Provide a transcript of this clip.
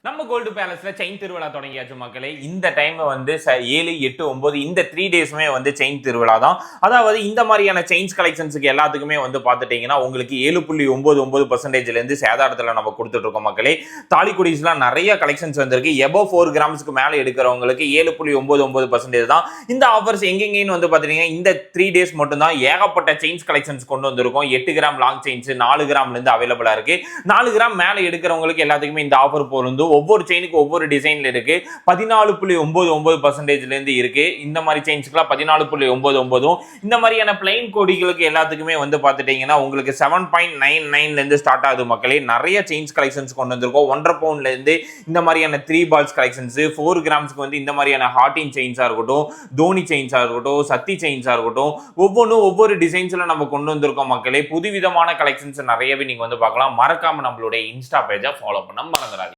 நம்ம gold பேலஸ்ல chain திருவிழா தொடங்கியாச்சு மக்களே. இந்த டைம் வந்து 7, 8, 9 இந்த 3 டேஸ்மே வந்து செயின் திருவிழா தான். அதாவது இந்த மாதிரியான செயின்ஸ் கலெக்ஷன்ஸுக்கு எல்லாத்துக்குமே வந்து பார்த்துட்டீங்கன்னா உங்களுக்கு 7.99% இருந்து சேதாரத்தில் நம்ம கொடுத்துட்டு இருக்கோம் மக்களே. தாலிக்குடிஸ்லாம் நிறைய கலெக்ஷன்ஸ் வந்திருக்கு. எபோ 4 கிராம்ஸ்க்கு மேலே எடுக்கிறவங்களுக்கு 7.99% தான் இந்த ஆஃபர்ஸ். எங்கெங்கன்னு வந்து பார்த்தீங்கன்னா இந்த 3 டேஸ் மட்டும் தான் ஏகப்பட்ட செயின்ஸ் கலெக்ஷன்ஸ் கொண்டு வந்திருக்கோம். 8 கிராம் லாங் செயின்ஸ் 4 கிராம்ல இருந்து அவைலபிளா இருக்கு. 4 கிராம் மேலே எடுக்கிறவங்களுக்கு எல்லாத்துக்குமே இந்த ஆஃபர் பொருந்தும். ஒவ்வொரு செயினுக்கு ஒவ்வொரு டிசைன்ல இருக்கு. 14.99% இருந்து இருக்கு. இந்த மாதிரி செயின்ஸ்க்குலாம் 14.99. இந்த மாதிரியான பிளைன் கோடிகளுக்கு எல்லாத்துக்குமே வந்து பார்த்துட்டீங்கன்னா உங்களுக்கு 7.99 இருந்து ஸ்டார்ட் ஆகுது மக்களே. நிறைய செயின்ஸ் கலெக்ஷன்ஸ் கொண்டு வந்திருக்கோம். 1.5 பவுண்ட்ல இருந்து இந்த மாதிரியான 3 பால்ஸ் கலெக்ஷன்ஸ், 4 கிராம்ஸ்க்கு வந்து இந்த மாதிரியான ஹார்டின் செயின்ஸா இருக்கட்டும், தோனி செயின்ஸா இருக்கட்டும், சத்தி செயின்ஸா இருக்கட்டும், ஒவ்வொன்றும் ஒவ்வொரு டிசைன்ஸ்ல நம்ம கொண்டு வந்திருக்கோம் மக்களே. புதுவிதமான கலெக்ஷன்ஸ் நிறையவே நீங்க வந்து பார்க்கலாம். மறக்காம நம்மளுடைய இன்ஸ்டா பேஜை ஃபாலோ பண்ண மறந்துடாதீங்க.